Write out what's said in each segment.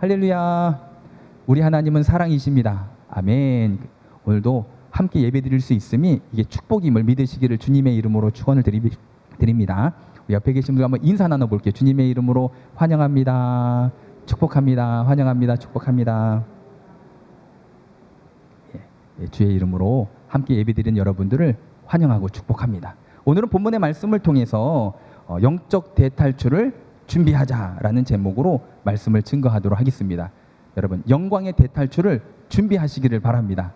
할렐루야. 우리 하나님은 사랑이십니다. 아멘. 오늘도 함께 예배드릴 수 있음이 이게 축복임을 믿으시기를 주님의 이름으로 축원을 드립니다. 우리 옆에 계신 분들 한번 인사 나눠볼게요. 주님의 이름으로 환영합니다. 축복합니다. 환영합니다. 축복합니다. 주의 이름으로 함께 예배드리는 여러분들을 환영하고 축복합니다. 오늘은 본문의 말씀을 통해서 영적 대탈출을 준비하자라는 제목으로 말씀을 증거하도록 하겠습니다. 여러분, 영광의 대탈출을 준비하시기를 바랍니다.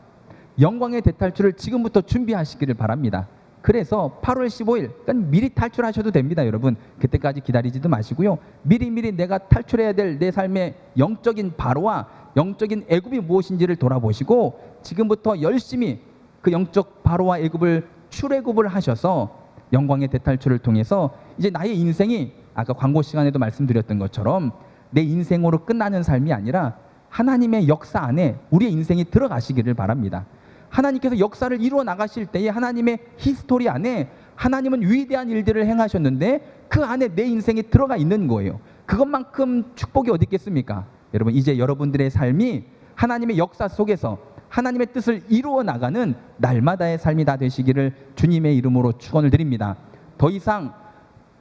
영광의 대탈출을 지금부터 준비하시기를 바랍니다. 그래서 8월 15일, 그러니까 미리 탈출하셔도 됩니다. 여러분, 그때까지 기다리지도 마시고요. 미리 내가 탈출해야 될 내 삶의 영적인 바로와 영적인 애굽이 무엇인지를 돌아보시고 지금부터 열심히 그 영적 바로와 애굽을 출애굽을 하셔서 영광의 대탈출을 통해서 이제 나의 인생이 아까 광고 시간에도 말씀드렸던 것처럼 내 인생으로 끝나는 삶이 아니라 하나님의 역사 안에 우리의 인생이 들어가시기를 바랍니다. 하나님께서 역사를 이루어 나가실 때에 하나님의 히스토리 안에 하나님은 위대한 일들을 행하셨는데 그 안에 내 인생이 들어가 있는 거예요. 그것만큼 축복이 어디 있겠습니까? 여러분, 이제 여러분들의 삶이 하나님의 역사 속에서 하나님의 뜻을 이루어 나가는 날마다의 삶이 다 되시기를 주님의 이름으로 축원을 드립니다. 더 이상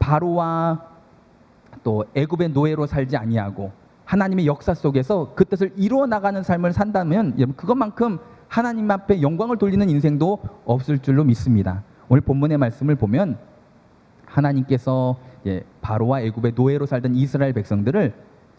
바로와 또 애굽의 노예로 살지 아니하고 하나님의 역사 속에서 그 뜻을 이루어 나가는 삶을 산다면 그것만큼 하나님 앞에 영광을 돌리는 인생도 없을 줄로 믿습니다. 오늘 본문의 말씀을 보면 하나님께서 바로와 애굽의 노예로 살던 이스라엘 백성들을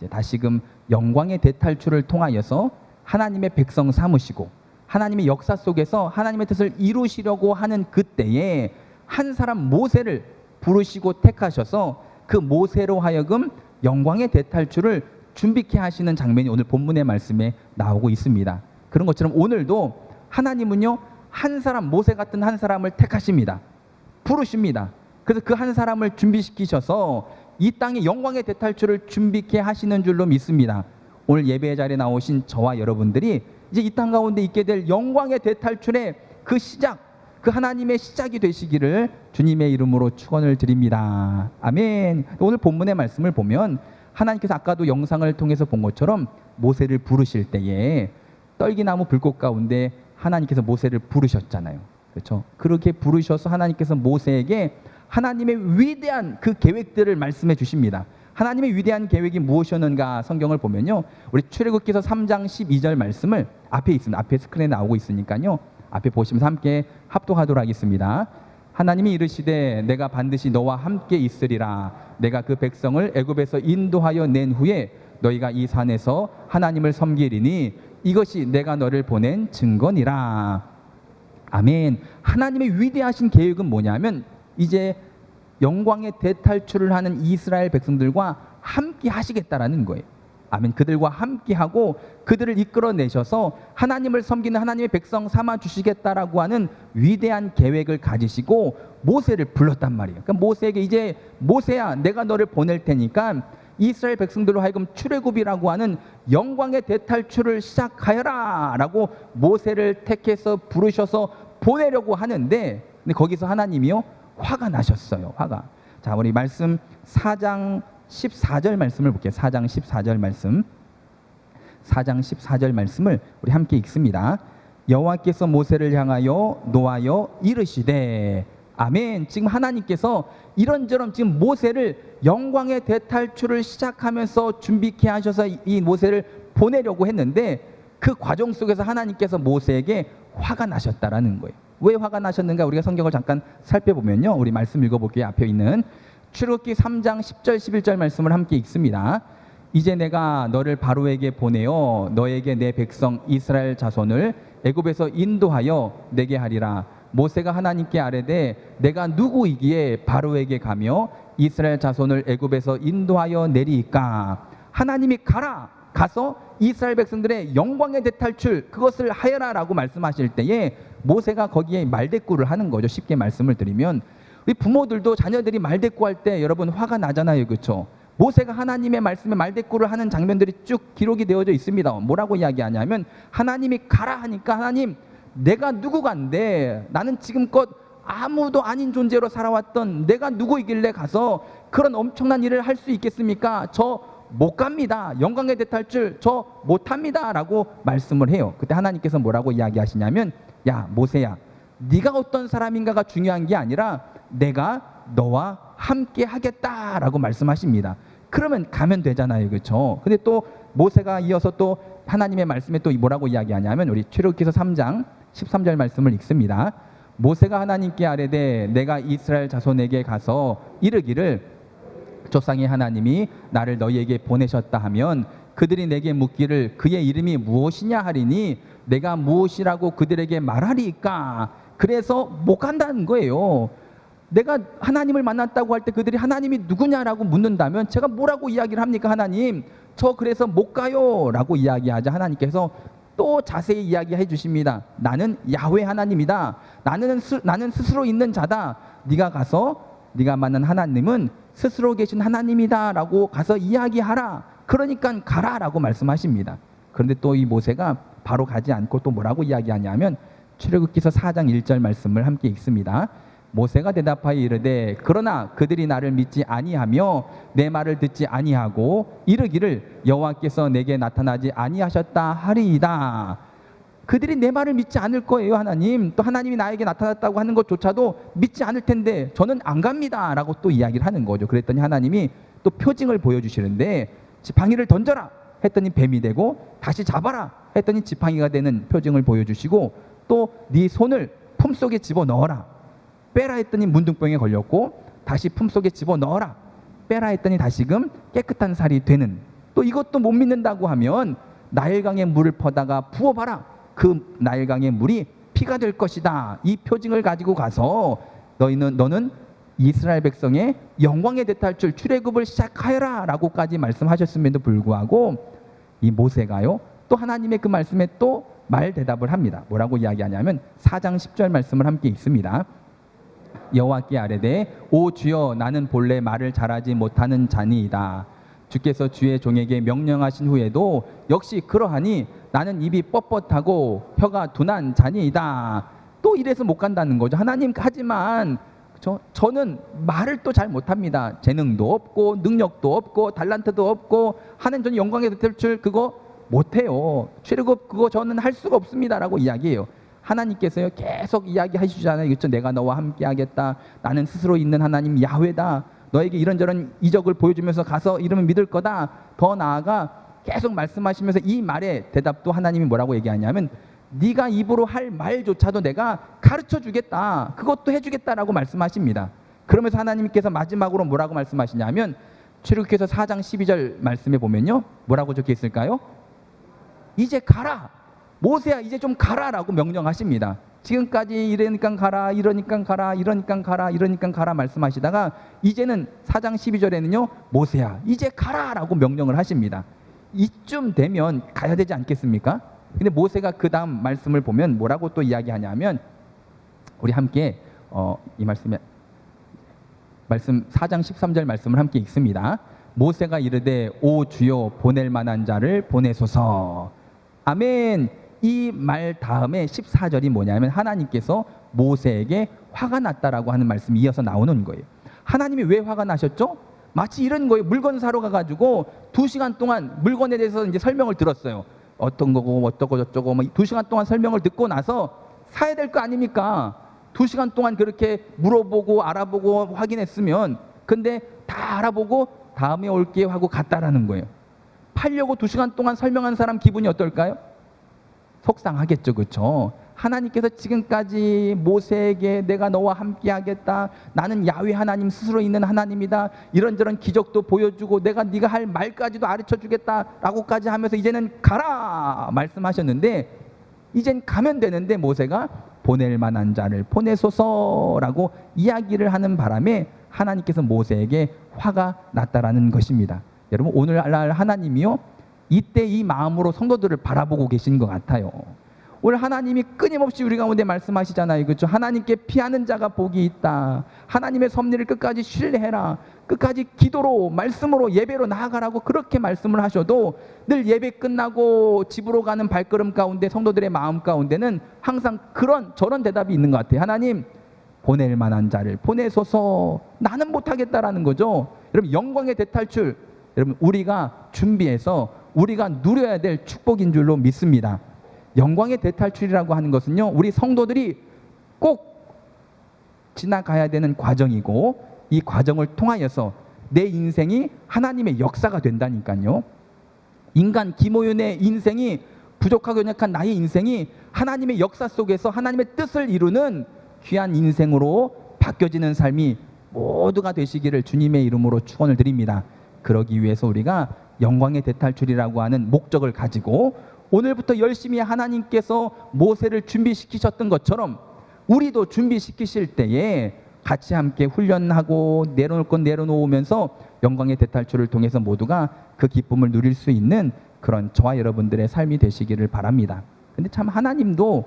다시금 영광의 대탈출을 통하여서 하나님의 백성 삼으시고 하나님의 역사 속에서 하나님의 뜻을 이루시려고 하는 그때에 한 사람 모세를 부르시고 택하셔서 그 모세로 하여금 영광의 대탈출을 준비케 하시는 장면이 오늘 본문의 말씀에 나오고 있습니다. 그런 것처럼 오늘도 하나님은요, 한 사람, 모세 같은 한 사람을 택하십니다. 부르십니다. 그래서 그 한 사람을 준비시키셔서 이 땅의 영광의 대탈출을 준비케 하시는 줄로 믿습니다. 오늘 예배 자리에 나오신 저와 여러분들이 이제 이 땅 가운데 있게 될 영광의 대탈출의 그 시작, 그 하나님의 시작이 되시기를 주님의 이름으로 축원을 드립니다. 아멘. 오늘 본문의 말씀을 보면 하나님께서 아까도 영상을 통해서 본 것처럼 모세를 부르실 때에 떨기나무 불꽃 가운데 하나님께서 모세를 부르셨잖아요. 그렇죠? 그렇게 부르셔서 하나님께서 모세에게 하나님의 위대한 그 계획들을 말씀해 주십니다. 하나님의 위대한 계획이 무엇이었는가 성경을 보면요, 우리 출애굽기서 3장 12절 말씀을 앞에 있습니다. 앞에 스크린에 나오고 있으니까요, 앞에 보시면서 함께 합독하도록 하겠습니다. 하나님이 이르시되 내가 반드시 너와 함께 있으리라. 내가 그 백성을 애굽에서 인도하여 낸 후에 너희가 이 산에서 하나님을 섬기리니 이것이 내가 너를 보낸 증거니라. 아멘. 하나님의 위대하신 계획은 뭐냐면 이제 영광의 대탈출을 하는 이스라엘 백성들과 함께 하시겠다라는 거예요. 아멘. 그들과 함께 하고 그들을 이끌어내셔서 하나님을 섬기는 하나님의 백성 삼아 주시겠다라고 하는 위대한 계획을 가지시고 모세를 불렀단 말이에요. 그러니까 모세에게 이제 모세야, 내가 너를 보낼 테니까 이스라엘 백성들로 하여금 출애굽이라고 하는 영광의 대탈출을 시작하여라 라고 모세를 택해서 부르셔서 보내려고 하는데, 근데 거기서 하나님이요, 화가 나셨어요. 화가. 자, 우리 말씀 4장 14절 말씀을 볼게요. 4장 14절 말씀. 4장 14절 말씀을 우리 함께 읽습니다. 여호와께서 모세를 향하여 노하여 이르시되. 아멘. 지금 하나님께서 이런저런 지금 모세를 영광의 대탈출을 시작하면서 준비케 하셔서 이 모세를 보내려고 했는데 그 과정 속에서 하나님께서 모세에게 화가 나셨다라는 거예요. 왜 화가 나셨는가 우리가 성경을 잠깐 살펴보면요, 우리 말씀 읽어볼게요. 앞에 있는 출애굽기 3장 10절 11절 말씀을 함께 읽습니다. 이제 내가 너를 바로에게 보내어 너에게 내 백성 이스라엘 자손을 애굽에서 인도하여 내게 하리라. 모세가 하나님께 아뢰되 내가 누구이기에 바로에게 가며 이스라엘 자손을 애굽에서 인도하여 내리이까. 하나님이 가서 이스라엘 백성들의 영광의 대탈출 그것을 하여라 라고 말씀하실 때에 모세가 거기에 말대꾸를 하는 거죠. 쉽게 말씀을 드리면 우리 부모들도 자녀들이 말대꾸할 때 여러분 화가 나잖아요. 그렇죠? 모세가 하나님의 말씀에 말대꾸를 하는 장면들이 쭉 기록이 되어져 있습니다. 뭐라고 이야기하냐면 하나님이 가라 하니까 하나님, 내가 누구간데 나는 지금껏 아무도 아닌 존재로 살아왔던 내가 누구이길래 가서 그런 엄청난 일을 할 수 있겠습니까? 저 못 갑니다. 영광의 대탈출 저 못합니다 라고 말씀을 해요. 그때 하나님께서 뭐라고 이야기하시냐면, 야 모세야, 네가 어떤 사람인가가 중요한 게 아니라 내가 너와 함께 하겠다라고 말씀하십니다. 그러면 가면 되잖아요, 그렇죠? 근데 또 모세가 이어서 또 하나님의 말씀에 또 뭐라고 이야기하냐면, 우리 출애굽기서 3장 13절 말씀을 읽습니다. 모세가 하나님께 아뢰되 내가 이스라엘 자손에게 가서 이르기를 조상의 하나님이 나를 너희에게 보내셨다 하면 그들이 내게 묻기를 그의 이름이 무엇이냐 하리니 내가 무엇이라고 그들에게 말하리까? 그래서 못 간다는 거예요. 내가 하나님을 만났다고 할 때 그들이 하나님이 누구냐라고 묻는다면 제가 뭐라고 이야기를 합니까? 하나님, 저 그래서 못 가요 라고 이야기하자 하나님께서 또 자세히 이야기해 주십니다. 나는 야훼 하나님이다. 나는 스스로 있는 자다. 네가 가서 네가 만난 하나님은 스스로 계신 하나님이다 라고 가서 이야기하라. 그러니까 가라 라고 말씀하십니다. 그런데 또 이 모세가 바로 가지 않고 또 뭐라고 이야기하냐면, 출애굽기서 4장 1절 말씀을 함께 읽습니다. 모세가 대답하여 이르되 그러나 그들이 나를 믿지 아니하며 내 말을 듣지 아니하고 이르기를 여호와께서 내게 나타나지 아니하셨다 하리이다. 그들이 내 말을 믿지 않을 거예요. 하나님, 또 하나님이 나에게 나타났다고 하는 것조차도 믿지 않을 텐데 저는 안 갑니다 라고 또 이야기를 하는 거죠. 그랬더니 하나님이 또 표징을 보여주시는데, 지팡이를 던져라 했더니 뱀이 되고, 다시 잡아라 했더니 지팡이가 되는 표징을 보여주시고, 또 네 손을 품속에 집어넣어라, 빼라 했더니 문둥병에 걸렸고, 다시 품속에 집어넣어라, 빼라 했더니 다시금 깨끗한 살이 되는, 또 이것도 못 믿는다고 하면 나일강에 물을 퍼다가 부어봐라, 그 나일강의 물이 피가 될 것이다. 이 표징을 가지고 가서 너는 이스라엘 백성의 영광의 대탈출 출애굽을 시작하여라 라고까지 말씀하셨음에도 불구하고 이 모세가요 또 하나님의 그 말씀에 또 말 대답을 합니다. 뭐라고 이야기하냐면 4장 10절 말씀을 함께 읽습니다. 여호와께 아뢰되 오 주여, 나는 본래 말을 잘하지 못하는 자니이다. 주께서 주의 종에게 명령하신 후에도 역시 그러하니 나는 입이 뻣뻣하고 혀가 둔한 자니이다. 또 이래서 못 간다는 거죠. 하나님, 하지만 저는 말을 또 잘 못합니다. 재능도 없고 능력도 없고 달란트도 없고 하는, 저는 영광의 대탈출 그거 못해요. 출애굽 그거 저는 할 수가 없습니다 라고 이야기해요. 하나님께서요 계속 이야기하시잖아요, 그렇죠? 내가 너와 함께 하겠다. 나는 스스로 있는 하나님 야훼다. 너에게 이런저런 이적을 보여주면서 가서 이러면 믿을 거다. 더 나아가 계속 말씀하시면서 이 말에 대답도 하나님이 뭐라고 얘기하냐면, 네가 입으로 할 말조차도 내가 가르쳐 주겠다. 그것도 해주겠다라고 말씀하십니다. 그러면서 하나님께서 마지막으로 뭐라고 말씀하시냐면, 출애굽기서 4장 12절 말씀에 보면요 뭐라고 적혀 있을까요? 이제 가라, 모세야 이제 좀 가라 라고 명령하십니다. 지금까지 이러니까 가라, 이러니까 가라, 이러니까 가라, 이러니까 가라 말씀하시다가 이제는 4장 12절에는요 모세야 이제 가라 라고 명령을 하십니다. 이쯤 되면 가야 되지 않겠습니까? 근데 모세가 그 다음 말씀을 보면 뭐라고 또 이야기하냐면, 우리 함께 이 말씀에 말씀 4장 13절 말씀을 함께 읽습니다. 모세가 이르되 오 주여, 보낼 만한 자를 보내소서. 아멘. 이 말 다음에 14절이 뭐냐면 하나님께서 모세에게 화가 났다라고 하는 말씀이 이어서 나오는 거예요. 하나님이 왜 화가 나셨죠? 마치 이런 거예요. 물건 사러 가가지고 2시간 동안 물건에 대해서 이제 설명을 들었어요. 어떤 거고 어쩌고 저쩌고 2시간 동안 설명을 듣고 나서 사야 될 거 아닙니까? 2시간 동안 그렇게 물어보고 알아보고 확인했으면, 근데 다 알아보고 다음에 올게요 하고 갔다라는 거예요. 팔려고 2시간 동안 설명한 사람 기분이 어떨까요? 속상하겠죠, 그렇죠? 하나님께서 지금까지 모세에게 내가 너와 함께 하겠다, 나는 야훼 하나님 스스로 있는 하나님이다, 이런저런 기적도 보여주고 내가 네가 할 말까지도 가르쳐 주겠다 라고까지 하면서 이제는 가라 말씀하셨는데, 이젠 가면 되는데 모세가 보낼 만한 자를 보내소서라고 이야기를 하는 바람에 하나님께서 모세에게 화가 났다라는 것입니다. 여러분, 오늘날 하나님이요 이때 이 마음으로 성도들을 바라보고 계신 것 같아요. 오늘 하나님이 끊임없이 우리 가운데 말씀하시잖아요, 그렇죠? 하나님께 피하는 자가 복이 있다. 하나님의 섭리를 끝까지 신뢰해라. 끝까지 기도로, 말씀으로, 예배로 나아가라고 그렇게 말씀을 하셔도 늘 예배 끝나고 집으로 가는 발걸음 가운데 성도들의 마음 가운데는 항상 저런 대답이 있는 것 같아요. 하나님, 보낼 만한 자를 보내소서. 나는 못하겠다라는 거죠. 여러분, 영광의 대탈출, 여러분 우리가 준비해서 우리가 누려야 될 축복인 줄로 믿습니다. 영광의 대탈출이라고 하는 것은요, 우리 성도들이 꼭 지나가야 되는 과정이고, 이 과정을 통하여서 내 인생이 하나님의 역사가 된다니까요. 인간 김호윤의 인생이, 부족하고 연약한 나의 인생이 하나님의 역사 속에서 하나님의 뜻을 이루는 귀한 인생으로 바뀌어지는 삶이 모두가 되시기를 주님의 이름으로 축원을 드립니다. 그러기 위해서 우리가 영광의 대탈출이라고 하는 목적을 가지고 오늘부터 열심히 하나님께서 모세를 준비시키셨던 것처럼 우리도 준비시키실 때에 같이 함께 훈련하고 내려놓을 건 내려놓으면서 영광의 대탈출을 통해서 모두가 그 기쁨을 누릴 수 있는 그런 저와 여러분들의 삶이 되시기를 바랍니다. 근데 참 하나님도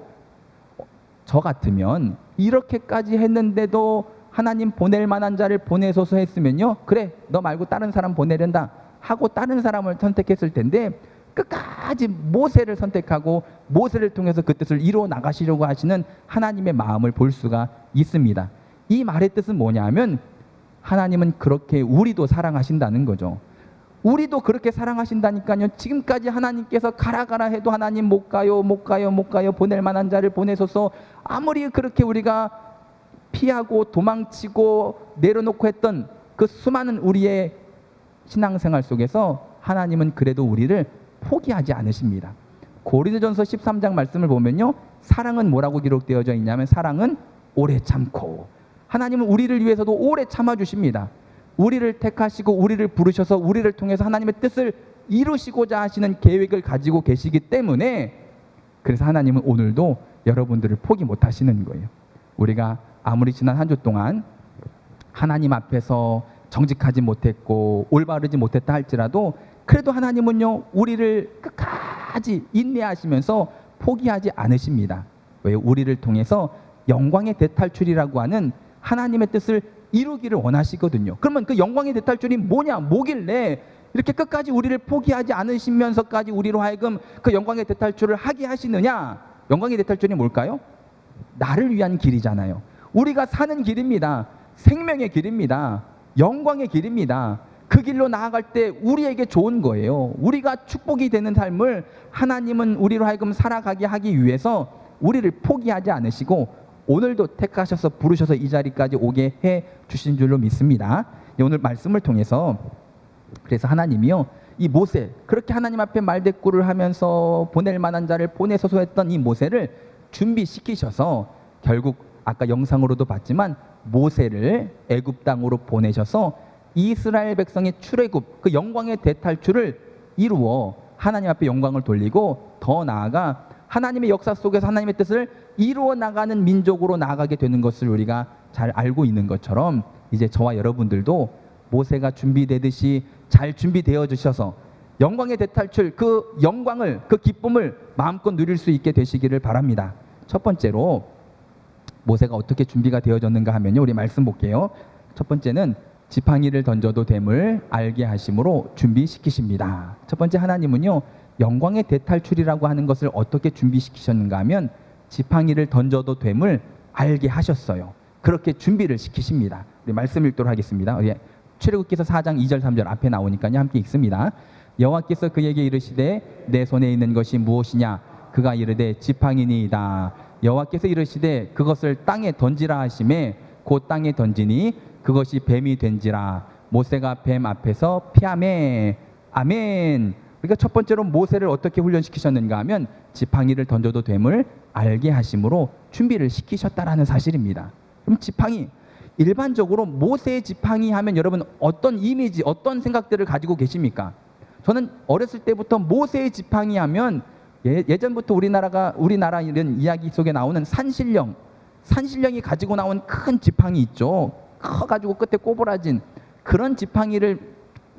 저 같으면 이렇게까지 했는데도 하나님 보낼 만한 자를 보내소서 했으면요, 그래 너 말고 다른 사람 보내련다 하고 다른 사람을 선택했을 텐데 끝까지 모세를 선택하고 모세를 통해서 그 뜻을 이루어 나가시려고 하시는 하나님의 마음을 볼 수가 있습니다. 이 말의 뜻은 뭐냐면 하나님은 그렇게 우리도 사랑하신다는 거죠. 우리도 그렇게 사랑하신다니까요. 지금까지 하나님께서 가라 가라 해도 하나님 못 가요 보낼 만한 자를 보내소서, 아무리 그렇게 우리가 피하고 도망치고 내려놓고 했던 그 수많은 우리의 신앙생활 속에서 하나님은 그래도 우리를 포기하지 않으십니다. 고린도전서 13장 말씀을 보면요, 사랑은 뭐라고 기록되어져 있냐면 사랑은 오래 참고, 하나님은 우리를 위해서도 오래 참아주십니다. 우리를 택하시고 우리를 부르셔서 우리를 통해서 하나님의 뜻을 이루시고자 하시는 계획을 가지고 계시기 때문에, 그래서 하나님은 오늘도 여러분들을 포기 못 하시는 거예요. 우리가 아무리 지난 한 주 동안 하나님 앞에서 정직하지 못했고 올바르지 못했다 할지라도 그래도 하나님은요, 우리를 끝까지 인내하시면서 포기하지 않으십니다. 왜요? 우리를 통해서 영광의 대탈출이라고 하는 하나님의 뜻을 이루기를 원하시거든요. 그러면 그 영광의 대탈출이 뭐길래 이렇게 끝까지 우리를 포기하지 않으시면서까지 우리로 하여금 그 영광의 대탈출을 하게 하시느냐? 영광의 대탈출이 뭘까요? 나를 위한 길이잖아요. 우리가 사는 길입니다. 생명의 길입니다. 영광의 길입니다. 그 길로 나아갈 때 우리에게 좋은 거예요. 우리가 축복이 되는 삶을 하나님은 우리로 하여금 살아가게 하기 위해서 우리를 포기하지 않으시고 오늘도 택하셔서 부르셔서 이 자리까지 오게 해 주신 줄로 믿습니다. 오늘 말씀을 통해서 그래서 하나님이요, 이 모세, 그렇게 하나님 앞에 말대꾸를 하면서 보낼 만한 자를 보내소서 했던 이 모세를 준비시키셔서 결국 아까 영상으로도 봤지만 모세를 애굽 땅으로 보내셔서 이스라엘 백성의 출애굽, 그 영광의 대탈출을 이루어 하나님 앞에 영광을 돌리고 더 나아가 하나님의 역사 속에서 하나님의 뜻을 이루어 나가는 민족으로 나아가게 되는 것을 우리가 잘 알고 있는 것처럼 이제 저와 여러분들도 모세가 준비되듯이 잘 준비되어 주셔서 영광의 대탈출, 그 영광을, 그 기쁨을 마음껏 누릴 수 있게 되시기를 바랍니다. 첫 번째로 모세가 어떻게 준비가 되어졌는가 하면요, 우리 말씀 볼게요. 첫 번째는 지팡이를 던져도 됨을 알게 하심으로 준비시키십니다. 첫 번째, 하나님은요, 영광의 대탈출이라고 하는 것을 어떻게 준비시키셨는가 하면 지팡이를 던져도 됨을 알게 하셨어요. 그렇게 준비를 시키십니다. 우리 말씀 읽도록 하겠습니다. 우리 출애굽기서 4장 2절 3절 앞에 나오니까요, 함께 읽습니다. 여호와께서 그에게 이르시되 내 손에 있는 것이 무엇이냐? 그가 이르되 지팡이니이다. 여호와께서 이르시되 그것을 땅에 던지라 하시매 곧 땅에 던지니 그것이 뱀이 된지라. 모세가 뱀 앞에서 피하매. 아멘. 그러니까 첫 번째로 모세를 어떻게 훈련시키셨는가 하면 지팡이를 던져도 됨을 알게 하심으로 준비를 시키셨다라는 사실입니다. 그럼 지팡이, 일반적으로 모세의 지팡이 하면 여러분 어떤 이미지, 어떤 생각들을 가지고 계십니까? 저는 어렸을 때부터 모세의 지팡이 하면 예전부터 우리나라 이런 이야기 속에 나오는 산신령이 가지고 나온 큰 지팡이 있죠. 커가지고 끝에 꼬부라진 그런 지팡이를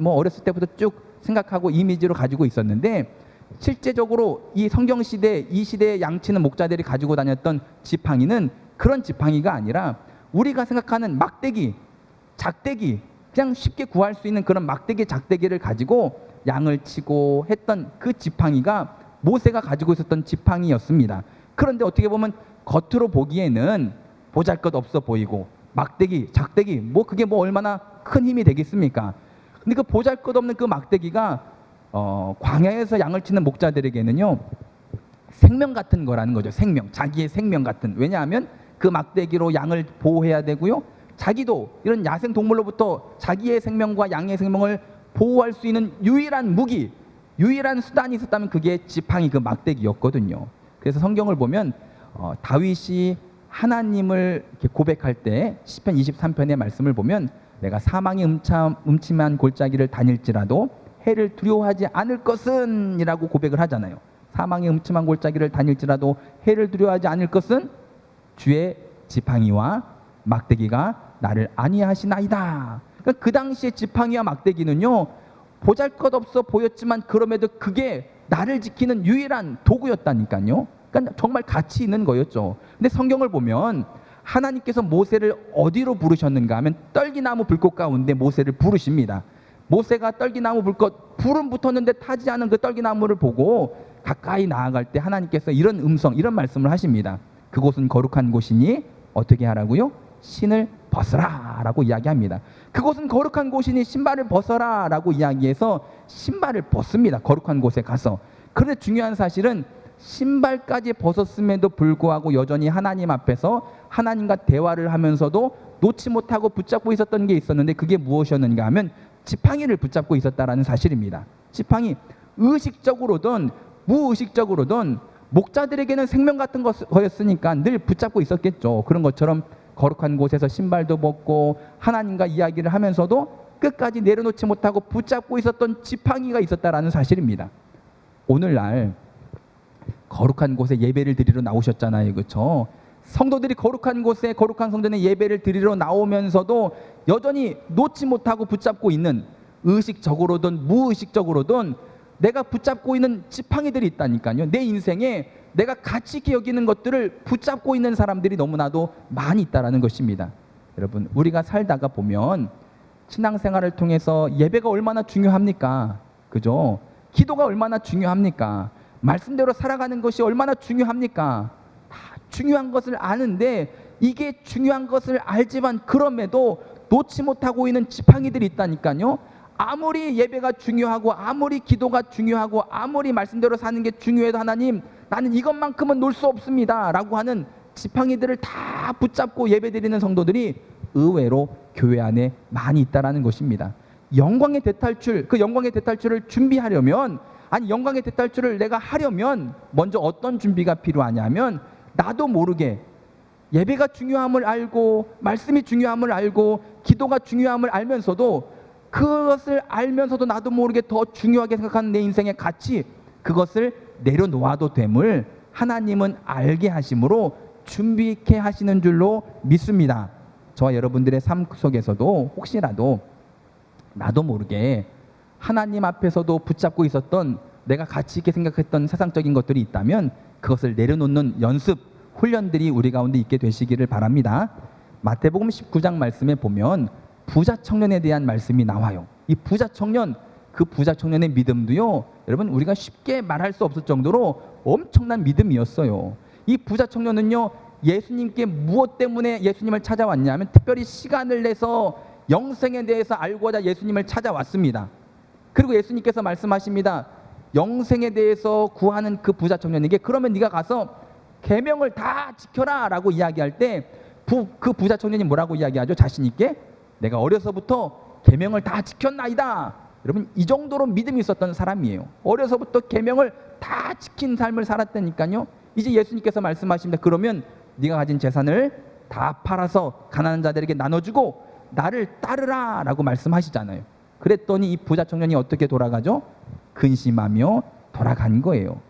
어렸을 때부터 쭉 생각하고 이미지로 가지고 있었는데, 실제적으로 이 성경시대, 이 시대의 양치는 목자들이 가지고 다녔던 지팡이는 그런 지팡이가 아니라 우리가 생각하는 막대기, 작대기, 그냥 쉽게 구할 수 있는 그런 막대기, 작대기를 가지고 양을 치고 했던 그 지팡이가 모세가 가지고 있었던 지팡이였습니다. 그런데 어떻게 보면 겉으로 보기에는 보잘것없어 보이고 막대기, 작대기, 그게 얼마나 큰 힘이 되겠습니까? 근데 그 보잘것없는 그 막대기가 광야에서 양을 치는 목자들에게는요 생명 같은 거라는 거죠. 생명, 자기의 생명 같은. 왜냐하면 그 막대기로 양을 보호해야 되고요, 자기도 이런 야생 동물로부터 자기의 생명과 양의 생명을 보호할 수 있는 유일한 무기, 유일한 수단이 있었다면 그게 지팡이, 그 막대기였거든요. 그래서 성경을 보면 다윗이 하나님을 이렇게 고백할 때 시편 23편의 말씀을 보면 내가 사망의 음침한 골짜기를 다닐지라도 해를 두려워하지 않을 것은 이라고 고백을 하잖아요. 사망의 음침한 골짜기를 다닐지라도 해를 두려워하지 않을 것은 주의 지팡이와 막대기가 나를 안위하시나이다. 그러니까 그 당시에 지팡이와 막대기는요 보잘것없어 보였지만 그럼에도 그게 나를 지키는 유일한 도구였다니까요. 그러니까 정말 가치 있는 거였죠. 근데 성경을 보면 하나님께서 모세를 어디로 부르셨는가 하면 떨기나무 불꽃 가운데 모세를 부르십니다. 모세가 떨기나무 불꽃 불은 붙었는데 타지 않은 그 떨기나무를 보고 가까이 나아갈 때 하나님께서 이런 음성, 이런 말씀을 하십니다. 그곳은 거룩한 곳이니 어떻게 하라고요? 신을 벗어라 라고 이야기합니다. 그곳은 거룩한 곳이니 신발을 벗어라 라고 이야기해서 신발을 벗습니다. 거룩한 곳에 가서. 그런데 중요한 사실은 신발까지 벗었음에도 불구하고 여전히 하나님 앞에서 하나님과 대화를 하면서도 놓지 못하고 붙잡고 있었던 게 있었는데 그게 무엇이었는가 하면 지팡이를 붙잡고 있었다라는 사실입니다. 지팡이, 의식적으로든 무의식적으로든 목자들에게는 생명 같은 거였으니까 늘 붙잡고 있었겠죠. 그런 것처럼 거룩한 곳에서 신발도 벗고 하나님과 이야기를 하면서도 끝까지 내려놓지 못하고 붙잡고 있었던 지팡이가 있었다라는 사실입니다. 오늘날 거룩한 곳에 예배를 드리러 나오셨잖아요. 그렇죠? 성도들이 거룩한 곳에, 거룩한 성전에 예배를 드리러 나오면서도 여전히 놓지 못하고 붙잡고 있는, 의식적으로든 무의식적으로든 내가 붙잡고 있는 지팡이들이 있다니까요. 내 인생에 내가 가치 있게 여기는 것들을 붙잡고 있는 사람들이 너무나도 많이 있다는 것입니다. 여러분, 우리가 살다가 보면 신앙생활을 통해서 예배가 얼마나 중요합니까? 그죠? 기도가 얼마나 중요합니까? 말씀대로 살아가는 것이 얼마나 중요합니까? 다 중요한 것을 아는데 이게 중요한 것을 알지만 그럼에도 놓지 못하고 있는 지팡이들이 있다니까요. 아무리 예배가 중요하고 아무리 기도가 중요하고 아무리 말씀대로 사는 게 중요해도 하나님, 나는 이것만큼은 놓을 수 없습니다 라고 하는 지팡이들을 다 붙잡고 예배드리는 성도들이 의외로 교회 안에 많이 있다는 것입니다. 영광의 대탈출, 그 영광의 대탈출을 준비하려면, 아니 영광의 대탈출을 내가 하려면 먼저 어떤 준비가 필요하냐면, 나도 모르게 예배가 중요함을 알고 말씀이 중요함을 알고 기도가 중요함을 알면서도, 그것을 알면서도 나도 모르게 더 중요하게 생각하는 내 인생의 가치, 그것을 내려놓아도 됨을 하나님은 알게 하심으로 준비케 하시는 줄로 믿습니다. 저와 여러분들의 삶 속에서도 혹시라도 나도 모르게 하나님 앞에서도 붙잡고 있었던, 내가 가치 있게 생각했던 세상적인 것들이 있다면 그것을 내려놓는 연습, 훈련들이 우리 가운데 있게 되시기를 바랍니다. 마태복음 19장 말씀에 보면 부자 청년에 대한 말씀이 나와요. 이 부자 청년, 그 부자 청년의 믿음도요, 여러분 우리가 쉽게 말할 수 없을 정도로 엄청난 믿음이었어요. 이 부자 청년은요, 예수님께 무엇 때문에 예수님을 찾아왔냐면 특별히 시간을 내서 영생에 대해서 알고자 예수님을 찾아왔습니다. 그리고 예수님께서 말씀하십니다. 영생에 대해서 구하는 그 부자 청년에게, 그러면 네가 가서 계명을 다 지켜라 라고 이야기할 때 그 부자 청년이 뭐라고 이야기하죠? 자신 있게 내가 어려서부터 계명을 다 지켰나이다. 여러분, 이 정도로 믿음이 있었던 사람이에요. 어려서부터 계명을 다 지킨 삶을 살았다니까요. 이제 예수님께서 말씀하십니다. 그러면 네가 가진 재산을 다 팔아서 가난한 자들에게 나눠주고 나를 따르라 라고 말씀하시잖아요. 그랬더니 이 부자 청년이 어떻게 돌아가죠? 근심하며 돌아간 거예요.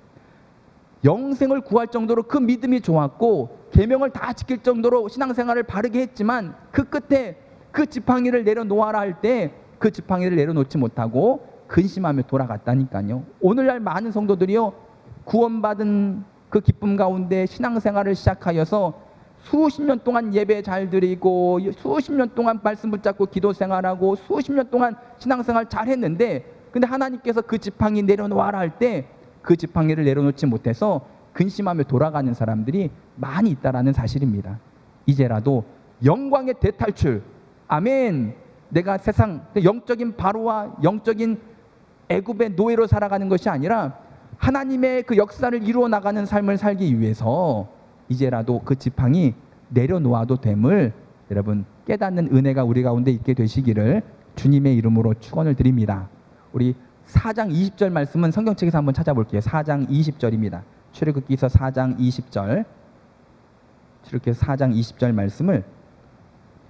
영생을 구할 정도로 그 믿음이 좋았고 계명을 다 지킬 정도로 신앙생활을 바르게 했지만 그 끝에 그 지팡이를 내려놓아라 할 때 그 지팡이를 내려놓지 못하고 근심하며 돌아갔다니까요. 오늘날 많은 성도들이요, 구원받은 그 기쁨 가운데 신앙생활을 시작하여서 수십 년 동안 예배 잘 드리고 수십 년 동안 말씀 붙잡고 기도 생활하고 수십 년 동안 신앙생활 잘 했는데, 근데 하나님께서 그 지팡이 내려놓아라 할 때 그 지팡이를 내려놓지 못해서 근심하며 돌아가는 사람들이 많이 있다라는 사실입니다. 이제라도 영광의 대탈출, 아멘, 내가 세상 영적인 바로와 영적인 애굽의 노예로 살아가는 것이 아니라 하나님의 그 역사를 이루어 나가는 삶을 살기 위해서 이제라도 그 지팡이 내려놓아도 됨을 여러분 깨닫는 은혜가 우리 가운데 있게 되시기를 주님의 이름으로 축원을 드립니다. 우리 4장 20절 말씀은 성경책에서 한번 찾아볼게요. 4장 20절입니다. 출애굽기서 4장 20절, 출애굽기서 4장 20절 말씀을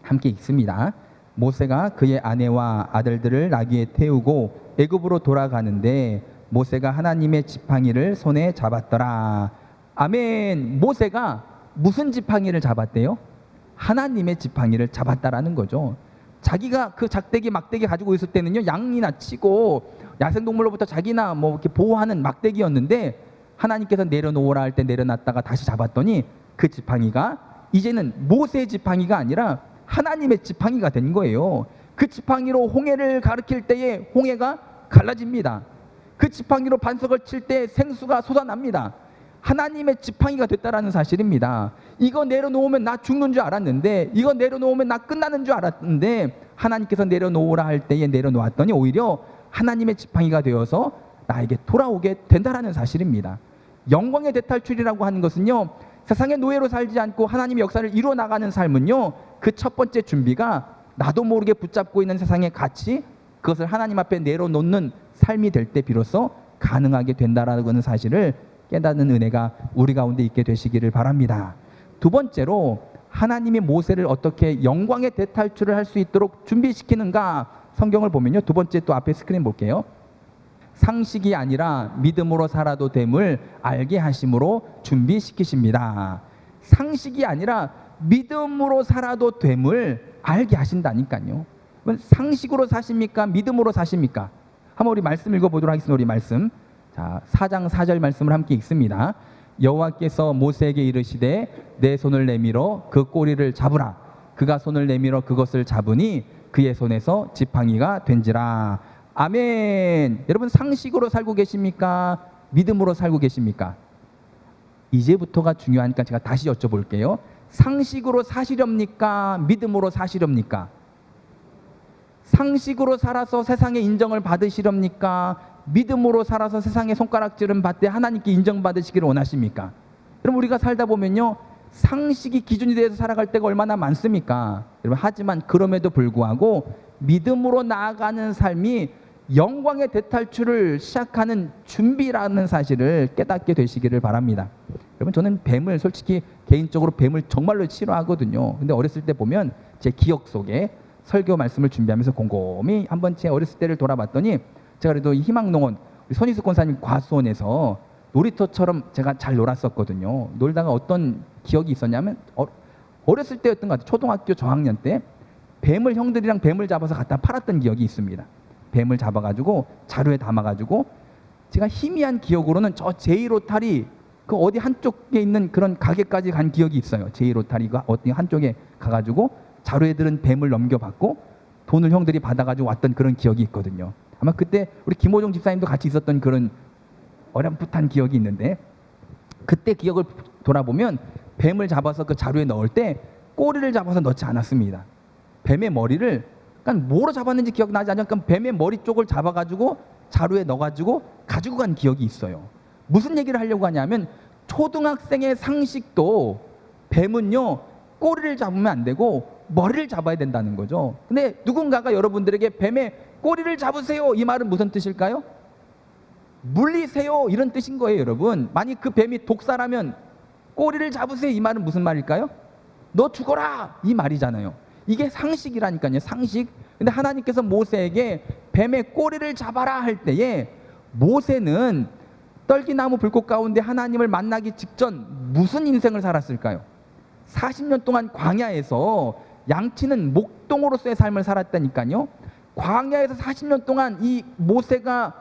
함께 읽습니다. 모세가 그의 아내와 아들들을 나귀에 태우고 애굽으로 돌아가는데 모세가 하나님의 지팡이를 손에 잡았더라. 아멘. 모세가 무슨 지팡이를 잡았대요? 하나님의 지팡이를 잡았다라는 거죠. 자기가 그 작대기 막대기 가지고 있을 때는요, 양이나 치고 야생동물로부터 자기나 뭐 이렇게 보호하는 막대기였는데 하나님께서 내려놓으라 할 때 내려놨다가 다시 잡았더니 그 지팡이가 이제는 모세의 지팡이가 아니라 하나님의 지팡이가 된 거예요. 그 지팡이로 홍해를 가리킬 때에 홍해가 갈라집니다. 그 지팡이로 반석을 칠 때 생수가 솟아납니다. 하나님의 지팡이가 됐다라는 사실입니다. 이거 내려놓으면 나 죽는 줄 알았는데, 이거 내려놓으면 나 끝나는 줄 알았는데 하나님께서 내려놓으라 할 때에 내려놓았더니 오히려 하나님의 지팡이가 되어서 나에게 돌아오게 된다라는 사실입니다. 영광의 대탈출이라고 하는 것은요, 세상의 노예로 살지 않고 하나님의 역사를 이루어 나가는 삶은요, 그 첫 번째 준비가 나도 모르게 붙잡고 있는 세상의 가치, 그것을 하나님 앞에 내려놓는 삶이 될 때 비로소 가능하게 된다라는 사실을 깨닫는 은혜가 우리 가운데 있게 되시기를 바랍니다. 두 번째로 하나님이 모세를 어떻게 영광의 대탈출을 할 수 있도록 준비시키는가, 성경을 보면요, 두 번째 또 앞에 스크린 볼게요. 상식이 아니라 믿음으로 살아도 됨을 알게 하심으로 준비시키십니다. 상식이 아니라 믿음으로 살아도 됨을 알게 하신다니까요. 상식으로 사십니까? 믿음으로 사십니까? 한번 우리 말씀 읽어보도록 하겠습니다. 우리 말씀, 자, 4장 4절 말씀을 함께 읽습니다. 여호와께서 모세에게 이르시되 내 손을 내밀어 그 꼬리를 잡으라. 그가 손을 내밀어 그것을 잡으니 그의 손에서 지팡이가 된지라. 아멘. 여러분, 상식으로 살고 계십니까? 믿음으로 살고 계십니까? 이제부터가 중요하니까 제가 다시 여쭤볼게요. 상식으로 사시렵니까? 믿음으로 사시렵니까? 상식으로 살아서 세상의 인정을 받으시렵니까? 믿음으로 살아서 세상의 손가락질은 받되 하나님께 인정받으시기를 원하십니까? 여러분, 우리가 살다 보면요, 상식이 기준이 되어서 살아갈 때가 얼마나 많습니까? 여러분, 하지만 그럼에도 불구하고 믿음으로 나아가는 삶이 영광의 대탈출을 시작하는 준비라는 사실을 깨닫게 되시기를 바랍니다. 여러분, 저는 뱀을 솔직히 개인적으로 뱀을 정말로 싫어하거든요. 근데 어렸을 때 보면 제 기억 속에 설교 말씀을 준비하면서 곰곰이 한번 제 어렸을 때를 돌아봤더니 제가 그래도 희망농원 우리 손희숙 권사님 과수원에서 놀이터처럼 제가 잘 놀았었거든요. 놀다가 어떤 기억이 있었냐면 어렸을 때였던 것 같아요. 초등학교 저학년 때 뱀을, 형들이랑 뱀을 잡아서 갖다 팔았던 기억이 있습니다. 뱀을 잡아가지고 자루에 담아가지고 제가 희미한 기억으로는 저 제1호탈이 그 어디 한쪽에 있는 그런 가게까지 간 기억이 있어요. 제1호탈이가 어디 한쪽에 가가지고 자루에 들은 뱀을 넘겨받고 돈을 형들이 받아가지고 왔던 그런 기억이 있거든요. 아마 그때 우리 김호종 집사님도 같이 있었던 그런 어렴풋한 기억이 있는데, 그때 기억을 돌아보면 뱀을 잡아서 그 자루에 넣을 때 꼬리를 잡아서 넣지 않았습니다. 뱀의 머리를, 그러니까 뭐로 잡았는지 기억나지 않아요. 그러니까 뱀의 머리 쪽을 잡아가지고 자루에 넣어가지고 가지고 간 기억이 있어요. 무슨 얘기를 하려고 하냐면, 초등학생의 상식도 뱀은요, 꼬리를 잡으면 안 되고 머리를 잡아야 된다는 거죠. 근데 누군가가 여러분들에게 뱀의 꼬리를 잡으세요, 이 말은 무슨 뜻일까요? 물리세요, 이런 뜻인 거예요. 여러분, 만약 그 뱀이 독사라면 꼬리를 잡으세요, 이 말은 무슨 말일까요? 너 죽어라, 이 말이잖아요. 이게 상식이라니까요, 상식. 근데 하나님께서 모세에게 뱀의 꼬리를 잡아라 할 때에 모세는 떨기나무 불꽃 가운데 하나님을 만나기 직전 무슨 인생을 살았을까요? 40년 동안 광야에서 양치는 목동으로서의 삶을 살았다니까요. 광야에서 40년 동안 이 모세가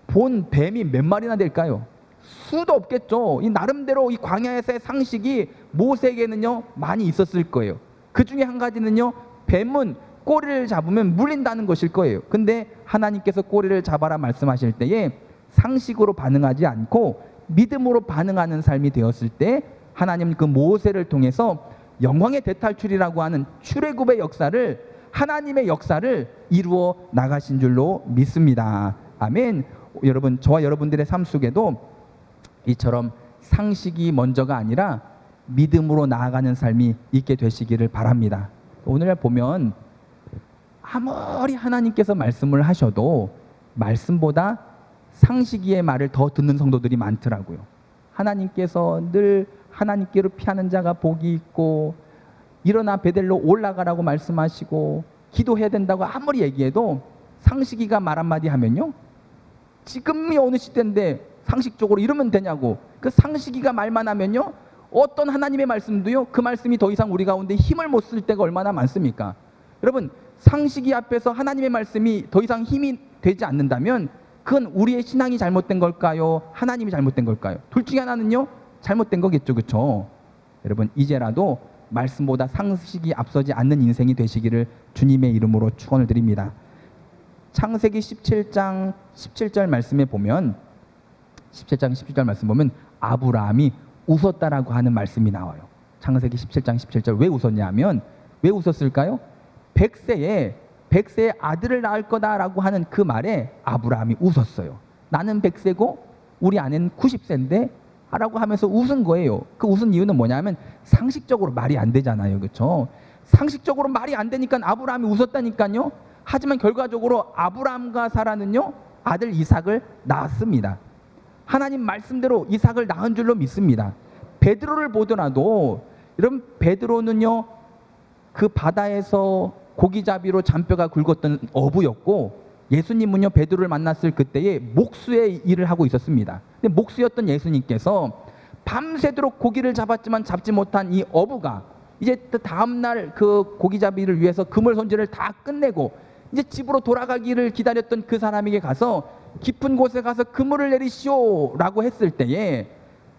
본 뱀이 몇 마리나 될까요? 수도 없겠죠. 이 나름대로 이 광야에서의 상식이 모세에게는요 많이 있었을 거예요. 그 중에 한 가지는요, 뱀은 꼬리를 잡으면 물린다는 것일 거예요. 근데 하나님께서 꼬리를 잡아라 말씀하실 때에 상식으로 반응하지 않고 믿음으로 반응하는 삶이 되었을 때 하나님은 그 모세를 통해서 영광의 대탈출이라고 하는 출애굽의 역사를 하나님의 역사를 이루어 나가신 줄로 믿습니다. 아멘. 여러분, 저와 여러분들의 삶 속에도 이처럼 상식이 먼저가 아니라 믿음으로 나아가는 삶이 있게 되시기를 바랍니다. 오늘 보면 아무리 하나님께서 말씀을 하셔도 말씀보다 상식이의 말을 더 듣는 성도들이 많더라고요. 하나님께서 늘 하나님께로 피하는 자가 복이 있고 일어나 베델로 올라가라고 말씀하시고 기도해야 된다고 아무리 얘기해도 상식이가 말 한마디 하면요, 지금이 어느 시대인데 상식적으로 이러면 되냐고, 그 상식이가 말만 하면요, 어떤 하나님의 말씀도요, 그 말씀이 더 이상 우리 가운데 힘을 못 쓸 때가 얼마나 많습니까? 여러분, 상식이 앞에서 하나님의 말씀이 더 이상 힘이 되지 않는다면 그건 우리의 신앙이 잘못된 걸까요? 하나님이 잘못된 걸까요? 둘 중에 하나는요, 잘못된 거겠죠. 그렇죠? 여러분, 이제라도 말씀보다 상식이 앞서지 않는 인생이 되시기를 주님의 이름으로 축원을 드립니다. 창세기 17장 17절 말씀에 보면, 17장 17절 말씀 보면 아브라함이 웃었다라고 하는 말씀이 나와요. 창세기 17장 17절. 왜 웃었냐 하면, 왜 웃었을까요? 100세에 아들을 낳을 거다라고 하는 그 말에 아브라함이 웃었어요. 나는 100세고 우리 아내는 90세인데 라고 하면서 웃은 거예요. 그 웃은 이유는 뭐냐면 상식적으로 말이 안 되잖아요. 그렇죠? 상식적으로 말이 안 되니까 아브라함이 웃었다니까요. 하지만 결과적으로 아브라함과 사라는요, 아들 이삭을 낳았습니다. 하나님 말씀대로 이삭을 낳은 줄로 믿습니다. 베드로를 보더라도, 여러분, 베드로는요, 그 바다에서 고기잡이로 잔뼈가 굵었던 어부였고, 예수님은요, 베드로를 만났을 그때에 목수의 일을 하고 있었습니다. 근데 목수였던 예수님께서 밤새도록 고기를 잡았지만 잡지 못한 이 어부가 이제 다음날 그 고기잡이를 위해서 그물 손질을 다 끝내고 이제 집으로 돌아가기를 기다렸던 그 사람에게 가서 깊은 곳에 가서 그물을 내리시오 라고 했을 때에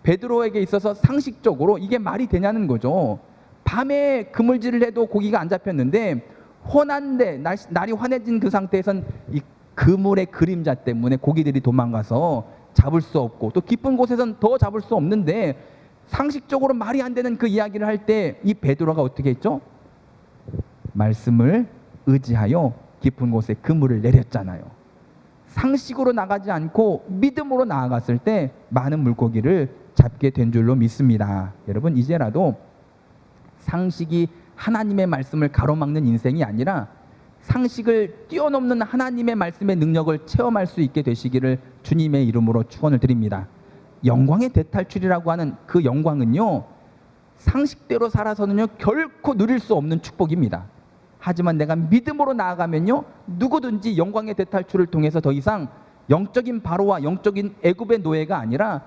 베드로에게 있어서 상식적으로 이게 말이 되냐는 거죠. 밤에 그물질을 해도 고기가 안 잡혔는데 혼한데 날이 환해진 그 상태에선 이 그물의 그림자 때문에 고기들이 도망가서 잡을 수 없고, 또 깊은 곳에선 더 잡을 수 없는데 상식적으로 말이 안 되는 그 이야기를 할 때 이 베드로가 어떻게 했죠? 말씀을 의지하여 깊은 곳에 그물을 내렸잖아요. 상식으로 나가지 않고 믿음으로 나아갔을 때 많은 물고기를 잡게 된 줄로 믿습니다. 여러분, 이제라도 상식이 하나님의 말씀을 가로막는 인생이 아니라 상식을 뛰어넘는 하나님의 말씀의 능력을 체험할 수 있게 되시기를 주님의 이름으로 축원을 드립니다. 영광의 대탈출이라고 하는 그 영광은요, 상식대로 살아서는요 결코 누릴 수 없는 축복입니다. 하지만 내가 믿음으로 나아가면요, 누구든지 영광의 대탈출을 통해서 더 이상 영적인 바로와 영적인 애굽의 노예가 아니라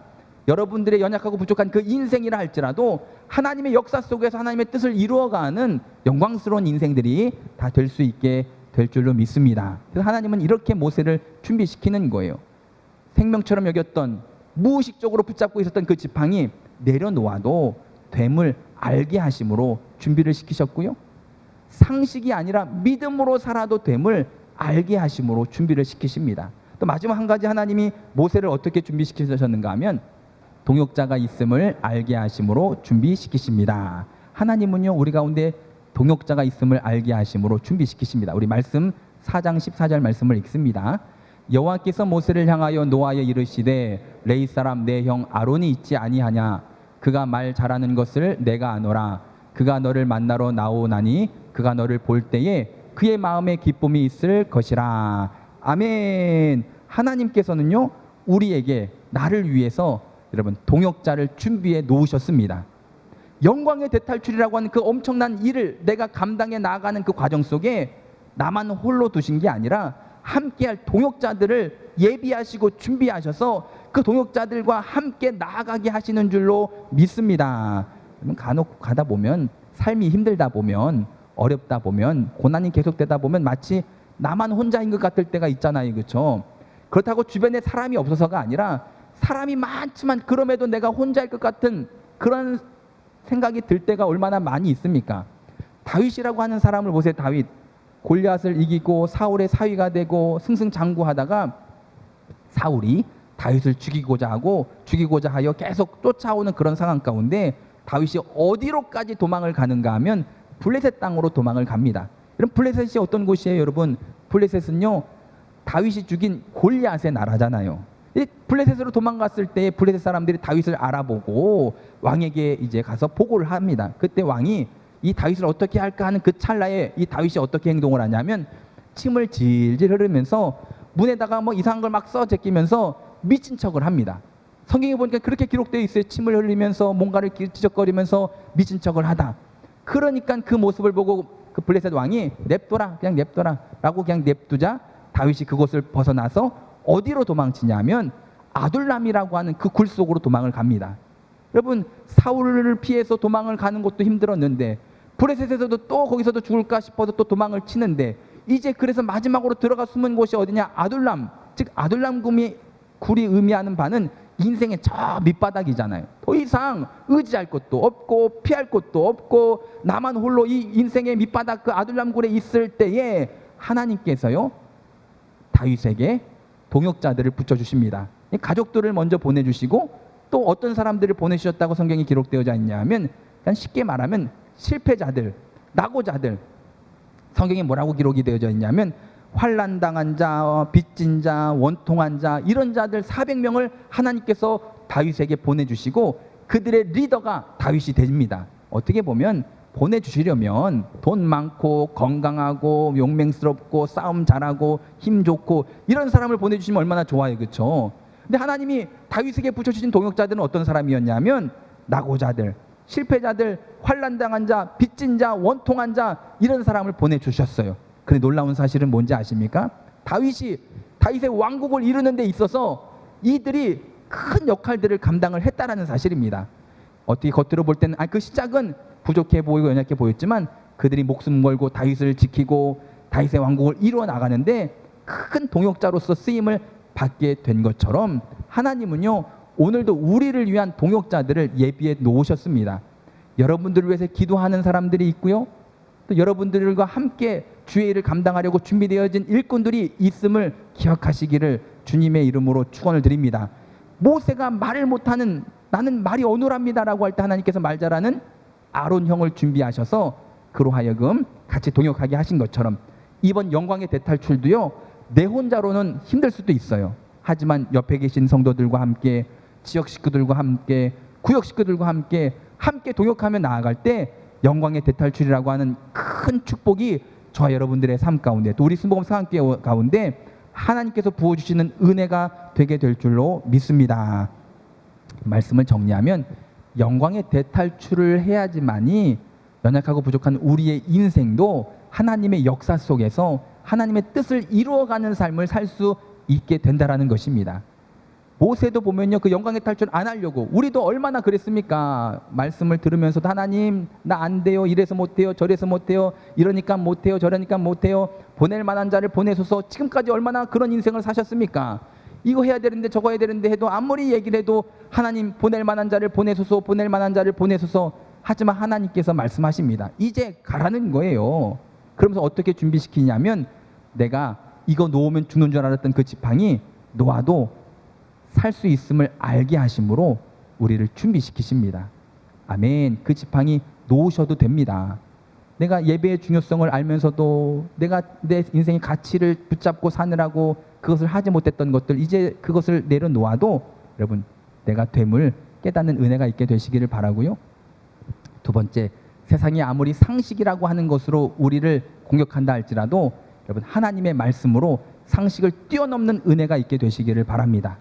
여러분들의 연약하고 부족한 그 인생이라 할지라도 하나님의 역사 속에서 하나님의 뜻을 이루어가는 영광스러운 인생들이 다 될 수 있게 될 줄로 믿습니다. 그래서 하나님은 이렇게 모세를 준비시키는 거예요. 생명처럼 여겼던, 무의식적으로 붙잡고 있었던 그 지팡이 내려놓아도 됨을 알게 하심으로 준비를 시키셨고요, 상식이 아니라 믿음으로 살아도 됨을 알게 하심으로 준비를 시키십니다. 또 마지막 한 가지 하나님이 모세를 어떻게 준비시키셨는가 하면 동역자가 있음을 알게 하심으로 준비시키십니다. 하나님은요, 우리 가운데 동역자가 있음을 알게 하심으로 준비시키십니다. 우리 말씀 4장 14절 말씀을 읽습니다. 여호와께서 모세를 향하여 노하여 이르시되 레위 사람 내 형 아론이 있지 아니하냐? 그가 말 잘하는 것을 내가 아노라. 그가 너를 만나러 나오나니 그가 너를 볼 때에 그의 마음에 기쁨이 있을 것이라. 아멘. 하나님께서는요, 우리에게, 나를 위해서 여러분 동역자를 준비해 놓으셨습니다. 영광의 대탈출이라고 하는 그 엄청난 일을 내가 감당해 나아가는 그 과정 속에 나만 홀로 두신 게 아니라 함께할 동역자들을 예비하시고 준비하셔서 그 동역자들과 함께 나아가게 하시는 줄로 믿습니다. 간혹 가다 보면, 삶이 힘들다 보면, 어렵다 보면, 고난이 계속되다 보면 마치 나만 혼자인 것 같을 때가 있잖아요. 그렇죠? 그렇다고 주변에 사람이 없어서가 아니라 사람이 많지만 그럼에도 내가 혼자일 것 같은 그런 생각이 들 때가 얼마나 많이 있습니까? 다윗이라고 하는 사람을 보세요. 다윗, 골리앗을 이기고 사울의 사위가 되고 승승장구하다가 사울이 다윗을 죽이고자 하여 계속 쫓아오는 그런 상황 가운데 다윗이 어디로까지 도망을 가는가 하면 블레셋 땅으로 도망을 갑니다. 이런 블레셋이 어떤 곳이에요, 여러분? 블레셋은요, 다윗이 죽인 골리앗의 나라잖아요. 이 블레셋으로 도망갔을 때 블레셋 사람들이 다윗을 알아보고 왕에게 이제 가서 보고를 합니다. 그때 왕이 이 다윗을 어떻게 할까 하는 그 찰나에 이 다윗이 어떻게 행동을 하냐면 침을 질질 흐르면서 문에다가 뭐 이상한 걸 막 써 제끼면서 미친 척을 합니다. 성경에 보니까 그렇게 기록되어 있어요. 침을 흘리면서 뭔가를 지적거리면서 미친 척을 하다. 그러니까 그 모습을 보고 그 블레셋 왕이 냅둬라, 그냥 냅둬라 라고 그냥 냅두자 다윗이 그곳을 벗어나서 어디로 도망치냐면 아둘람이라고 하는 그 굴 속으로 도망을 갑니다. 여러분, 사울을 피해서 도망을 가는 것도 힘들었는데 블레셋에서도 또 거기서도 죽을까 싶어서 또 도망을 치는데 이제 그래서 마지막으로 들어가 숨은 곳이 어디냐? 아둘람. 즉 아둘람 굴이 의미하는 바는 인생의 저 밑바닥이잖아요. 더 이상 의지할 것도 없고 피할 것도 없고 나만 홀로 이 인생의 밑바닥 그 아둘람 굴에 있을 때에 하나님께서요 다윗에게 동역자들을 붙여주십니다. 가족들을 먼저 보내주시고 또 어떤 사람들을 보내주셨다고 성경이 기록되어져 있냐면 그냥 쉽게 말하면 실패자들, 낙오자들. 성경에 뭐라고 기록이 되어져 있냐면 환난당한 자, 빚진 자, 원통한 자 이런 자들 400명을 하나님께서 다윗에게 보내주시고 그들의 리더가 다윗이 됩니다. 어떻게 보면 보내주시려면 돈 많고 건강하고 용맹스럽고 싸움 잘하고 힘 좋고 이런 사람을 보내주시면 얼마나 좋아요, 그렇죠? 근데 하나님이 다윗에게 붙여주신 동역자들은 어떤 사람이었냐면 낙오자들, 실패자들, 환난당한 자, 빚진 자, 원통한 자 이런 사람을 보내주셨어요. 근데 놀라운 사실은 뭔지 아십니까? 다윗의 왕국을 이루는 데 있어서 이들이 큰 역할들을 감당을 했다라는 사실입니다. 어떻게 겉으로 볼 때는 그 시작은 부족해 보이고 연약해 보였지만 그들이 목숨 걸고 다윗을 지키고 다윗의 왕국을 이루어 나가는데 큰 동역자로서 쓰임을 받게 된 것처럼 하나님은요 오늘도 우리를 위한 동역자들을 예비해 놓으셨습니다. 여러분들을 위해서 기도하는 사람들이 있고요, 또 여러분들과 함께 주의 일을 감당하려고 준비되어진 일꾼들이 있음을 기억하시기를 주님의 이름으로 축원을 드립니다. 모세가 말을 못하는 나는 말이 어눌합니다라고 할 때 하나님께서 말 잘하는 아론 형을 준비하셔서 그로 하여금 같이 동역하게 하신 것처럼 이번 영광의 대탈출도요 내 혼자로는 힘들 수도 있어요. 하지만 옆에 계신 성도들과 함께 지역 식구들과 함께 구역 식구들과 함께 동역하며 나아갈 때 영광의 대탈출이라고 하는 큰 축복이 저와 여러분들의 삶 가운데 또 우리 순복음 상한교회 가운데 하나님께서 부어주시는 은혜가 되게 될 줄로 믿습니다. 말씀을 정리하면 영광의 대탈출을 해야지만이 연약하고 부족한 우리의 인생도 하나님의 역사 속에서 하나님의 뜻을 이루어가는 삶을 살 수 있게 된다라는 것입니다. 모세도 보면요 그 영광의 탈출 안 하려고 우리도 얼마나 그랬습니까? 말씀을 들으면서도 하나님 나 안 돼요, 이래서 못해요, 저래서 못해요, 이러니까 못해요, 저러니까 못해요, 보낼 만한 자를 보내소서. 지금까지 얼마나 그런 인생을 사셨습니까? 이거 해야 되는데 저거 해야 되는데 해도 아무리 얘기를 해도 하나님 보낼 만한 자를 보내소서, 보낼 만한 자를 보내소서. 하지만 하나님께서 말씀하십니다. 이제 가라는 거예요. 그러면서 어떻게 준비시키냐면 내가 이거 놓으면 죽는 줄 알았던 그 지팡이 놓아도 살 수 있음을 알게 하심으로 우리를 준비시키십니다. 아멘. 그 지팡이 놓으셔도 됩니다. 내가 예배의 중요성을 알면서도 내가 내 인생의 가치를 붙잡고 사느라고 그것을 하지 못했던 것들 이제 그것을 내려놓아도 여러분 내가 됨을 깨닫는 은혜가 있게 되시기를 바라고요. 두 번째, 세상이 아무리 상식이라고 하는 것으로 우리를 공격한다 할지라도 여러분 하나님의 말씀으로 상식을 뛰어넘는 은혜가 있게 되시기를 바랍니다.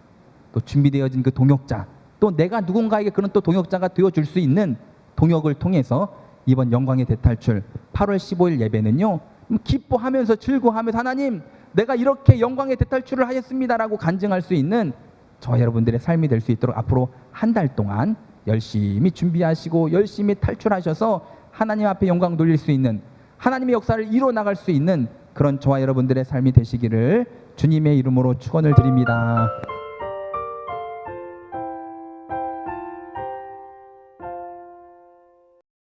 또 준비되어진 그 동역자, 또 내가 누군가에게 그런 또 동역자가 되어줄 수 있는 동역을 통해서 이번 영광의 대탈출 8월 15일 예배는요 기뻐하면서 즐거워하면서 하나님 내가 이렇게 영광의 대탈출을 하였습니다라고 간증할 수 있는 저와 여러분들의 삶이 될 수 있도록 앞으로 한 달 동안 열심히 준비하시고 열심히 탈출하셔서 하나님 앞에 영광 돌릴 수 있는 하나님의 역사를 이루어 나갈 수 있는 그런 저와 여러분들의 삶이 되시기를 주님의 이름으로 축원을 드립니다.